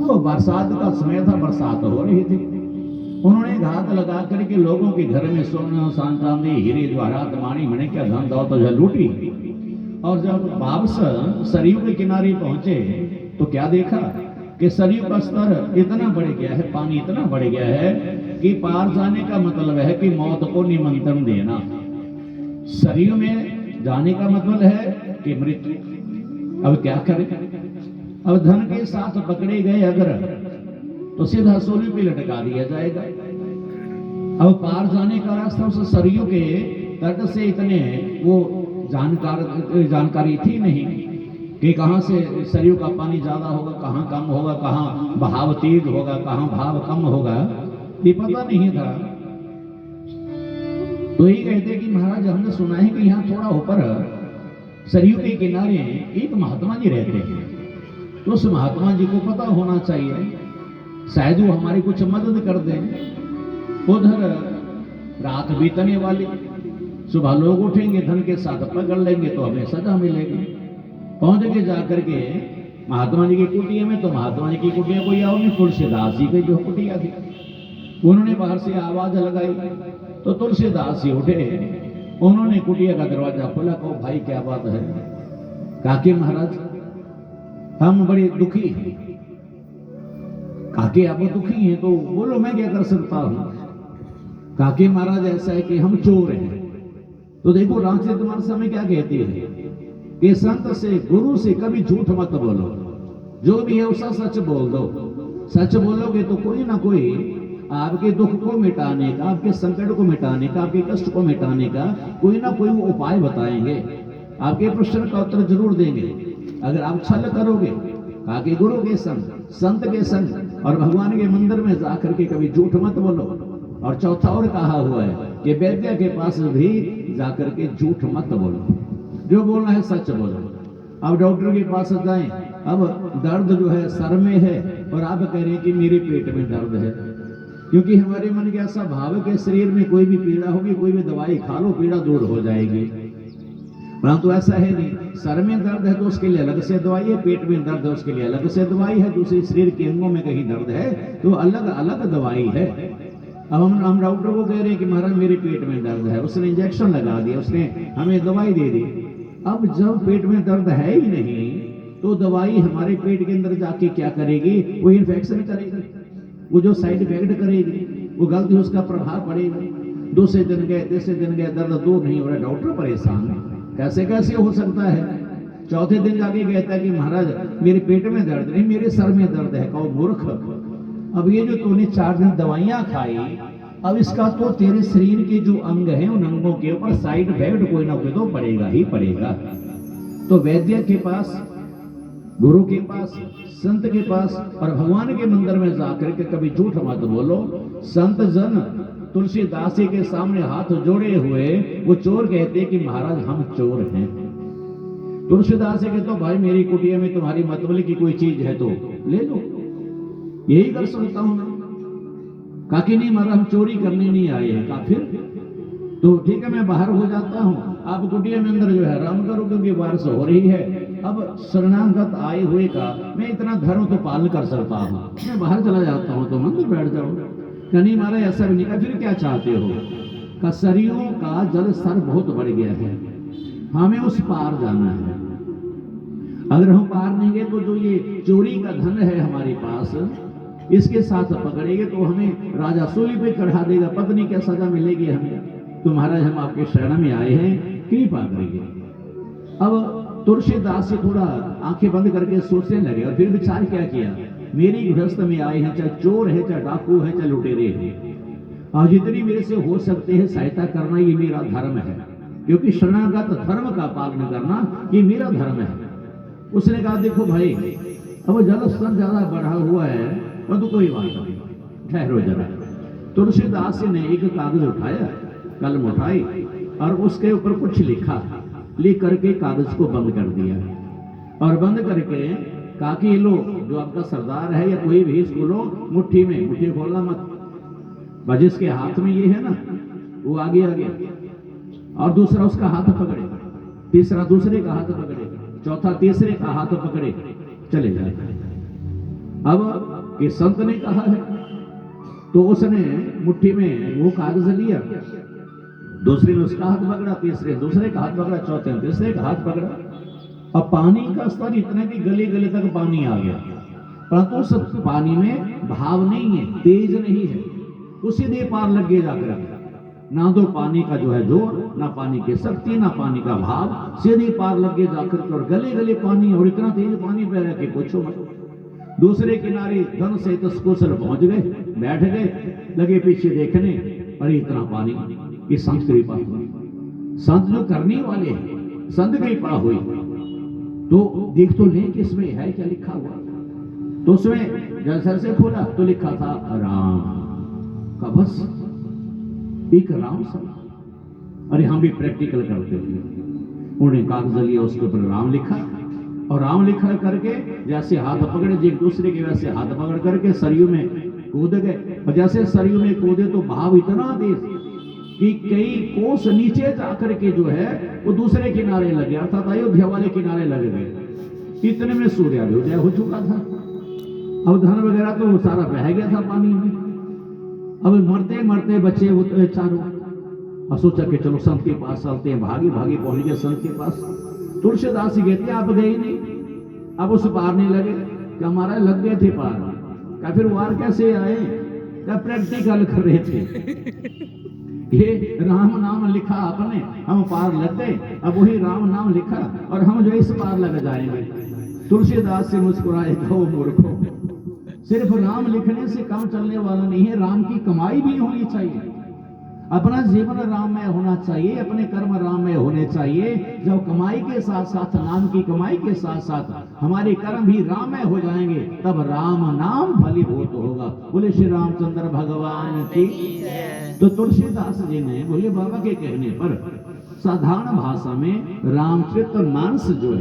तो बरसात का समय था, बरसात हो रही थी। उन्होंने घात लगा करके लोगों के घर में सोना चांदी हीरे जवाहरात माणी मणिक्य धन दौलत जो लूटी। और जब वापस सरयू के किनारे पहुंचे तो क्या देखा कि सरयू का स्तर इतना बढ़ गया है, पानी इतना बढ़ गया है कि पार जाने का मतलब है कि मौत को निमंत्रण देना। सरयू में जाने का मतलब है कि मृत्यु। अब क्या करें? अब धन के साथ पकड़े गए अगर तो सीधा सूली पे लटका दिया जाएगा। अब पार जाने का रास्ता उस सरयू के तट से इतने वो जानकारी थी नहीं कि कहां से सरयू का पानी ज्यादा होगा, कहां कम होगा, कहां बहाव तेज होगा, कहां भाव कम होगा, ये पता नहीं था। तो ये कहते कि महाराज हमने सुना है कि यहाँ थोड़ा ऊपर सरयू के किनारे एक महात्मा जी रहते हैं, तो उस महात्मा जी को पता होना चाहिए, शायद वो हमारी कुछ मदद कर दें। उधर रात बीतने वाली, सुबह लोग उठेंगे धन के साथ पकड़ लेंगे तो हमें सजा मिलेगी। पहुंच के जाकर के महात्मा जी की कुटिया में, तो महात्मा जी की कुटिया कोई और नहीं, तुलसीदास जी की जो कुटिया थी। उन्होंने बाहर से आवाज लगाई तो तुलसीदास जी उठे, उन्होंने कुटिया का दरवाजा खोला। कहो भाई क्या बात है? काके महाराज हम बड़े दुखी हैं। काके आप दुखी हैं तो बोलो मैं क्या कर सकता हूं। काके महाराज ऐसा है कि हम चोर हैं। तो देखो रामचरितमानस तुम्हारे समय क्या कहती है कि संत से गुरु से कभी झूठ मत बोलो, जो भी है उसका सच बोल दो। सच बोलोगे तो कोई ना कोई आपके दुख को मिटाने का, आपके संकट को मिटाने का, आपके कष्ट को मिटाने का कोई ना कोई उपाय बताएंगे, आपके प्रश्न का उत्तर जरूर देंगे। अगर आप छल करोगे काके गुरु के संग, संत के संग और भगवान के मंदिर में जाकर के कभी झूठ मत बोलो। और चौथा और कहा हुआ है कि वैद्य के पास भी जाकर के झूठ मत बोलो, जो बोलना है सच बोलो। अब डॉक्टर के पास जाएं, अब दर्द जो है सर में है और आप कह रहे हैं कि मेरे पेट में दर्द है, क्योंकि हमारे मन के ऐसा भाव के शरीर में कोई भी पीड़ा होगी, कोई भी दवाई खा लो पीड़ा दूर हो जाएगी, परंतु तो ऐसा है नहीं। सर में दर्द है तो उसके लिए अलग से दवाई है, पेट में दर्द है उसके लिए अलग से दवाई है, दूसरे शरीर के अंगों में कहीं दर्द है तो अलग अलग दवाई है। अब हम डॉक्टर को कह रहे हैं कि महाराज मेरे पेट में दर्द है, उसने इंजेक्शन लगा दिया, उसने हमें दवाई दे दी। अब जब पेट में दर्द है ही नहीं तो दवाई हमारे पेट के अंदर जाके क्या करेगी? वो इन्फेक्शन करेगी, वो जो साइड इफेक्ट करेगी, वो गलती उसका प्रभाव पड़ेगा। दूसरे दिन गए, तीसरे दिन गए, दर्द दूर नहीं हो रहा, डॉक्टर परेशान है, कैसे कैसे हो सकता है। चौथे दिन जाके कहता है कि महाराज मेरे पेट में दर्द नहीं, मेरे सर में दर्द है। कहो मूर्ख, अब ये जो तूने 4 दिन दवाइयां खाई, अब इसका तो तेरे शरीर के जो अंग हैं उन अंगों के ऊपर साइड इफेक्ट कोई ना कोई तो पड़ेगा ही पड़ेगा। तो वैद्य के पास, गुरु के पास, संत के पास और भगवान के मंदिर में जाकर के कभी झूठ मत बोलो। संत जन तुलसीदास जी के सामने हाथ जोड़े हुए वो चोर कहते कि महाराज हम चोर हैं। तुलसीदास जी कहते तो भाई मेरी कुटिया में तुम्हारी मतबली की कोई चीज है तो ले लो, यही कर सकता हूं मैं। काकी नहीं महाराज हम चोरी करने नहीं आए हैं। का फिर तो ठीक है मैं बाहर हो जाता हूं, आप कुटिया में अंदर जो है आराम करो क्योंकि बारिश हो रही है। अब शरणागत आए हुए का मैं इतना धर्म तो पालन कर सकता हूं, मैं बाहर चला जाता हूं तो मंदिर बैठ जाओ। नहीं महाराज ऐसा भी नहीं। का फिर क्या चाहते हो? का सरयू का जल स्तर बहुत बढ़ गया है, हमें उस पार जाना है। अगर हम पार नहीं गए तो जो ये चोरी का धन है हमारे पास, इसके साथ पकड़ेंगे तो हमें राजा सूली पे चढ़ा देगा, पत्नी क्या सजा मिलेगी हमें। तो महाराज हम आपके शरण में आए हैं, कृपा करिए। अब तुलसीदास से थोड़ा आंखें बंद करके सोचने लगे और फिर विचार क्या किया, मेरी गृहस्थ में आए हैं, चाहे चोर है, चाहे डाकू है, चाहे लुटेरे हैं, और जितनी मेरे से हो सकते हैं सहायता करना ये मेरा धर्म है, क्योंकि शरणागत धर्म का पालन करना ये मेरा धर्म है। उसने कहा देखो भाई अब जल स्तर ज्यादा बढ़ा हुआ है पर तो कोई बात नहीं, ठहरो जरा। तुलसीदास ने एक कागज उठाया, कलम उठाई और उसके ऊपर कुछ लिखा, लिख करके कागज को बंद कर दिया और बंद करके कहा कि लो जो आपका सरदार है या कोई भी इसको लो मुट्ठी में, मुट्ठी खोलना मत, जिसके हाथ में ये है ना वो आगे आगे, और दूसरा उसका हाथ पकड़े, तीसरा दूसरे का हाथ पकड़े, चौथा तीसरे का हाथ पकड़े, चले जाए। अब कि संत ने कहा है, तो उसने मुट्ठी में वो कागज लिया, दूसरे ने उसका हाथ पकड़ा, तीसरे दूसरे का हाथ पकड़ा, चौथे तीसरे का हाथ पकड़ा। अब पानी का स्तर इतना कि गले गले तक पानी आ गया, परंतु उस पानी में भाव नहीं है, तेज नहीं है, वो सीधे पार लग गए जाकर। ना तो पानी का जो है जोर, ना पानी की शक्ति, ना पानी का भाव, सीधे पार लग गए जाकर। और गले गले पानी, और इतना तेज पानी बह रहा कि पूछो मत। दूसरे किनारे धन से कुशल पहुंच गए, बैठ गए, लगे पीछे देखने, अरे इतना पानी, ये संत कृपा हुई। संत जो करने वाले हैं, संत कृपा हुई। तो देख तो लें कि इसमें है क्या लिखा हुआ। तो उसमें जैसे से खोला तो लिखा था राम का, बस एक राम सब। अरे हम भी प्रैक्टिकल करते हैं। उन्होंने कागज लिया, उसके ऊपर राम लिखा, और राम लिखा करके जैसे हाथ पकड़े एक दूसरे के, वैसे हाथ पकड़ करके सरयू में कूद गए। और जैसे सरयू में कूदे तो भाव इतना तेज कि कई कोस नीचे जाकर के जो है वो दूसरे किनारे लगे, अर्थात अयोध्या वाले किनारे लग गए। इतने में सूर्योदय हो चुका था। अब धन वगैरह तो सारा बह गया था पानी में। अब मरते मरते बच्चे वो चारों, और सोचा कि चलो संत के पास चलते हैं। भागे भागे पहुंच गए संत के पास। तुलसीदास जी कहते आप गए नहीं, अब उस पार नहीं लगे। क्या हमारा लग गए थे पार? क्या फिर वार कैसे आए? क्या प्रैक्टिकल कर रहे थे। ये राम नाम लिखा आपने, हम पार लग गए। अब वही राम नाम लिखा और हम जो इस पार लग जाएंगे। तुलसीदास से मुस्कुराएगा वो मूर्खों, सिर्फ राम लिखने से काम चलने वाला नहीं है, राम की कमाई भी होनी चाहिए। अपना जीवन राममय होना चाहिए, अपने कर्म राममय होने चाहिए। जब कमाई के साथ साथ, नाम की कमाई के साथ साथ हमारे कर्म भी राममय हो जाएंगे, तब राम नाम फलीभूत होगा। बोले श्री रामचंद्र भगवान की। तो तुलसीदास जी ने बोले बाबा के कहने पर साधारण भाषा में रामचरितमानस जो है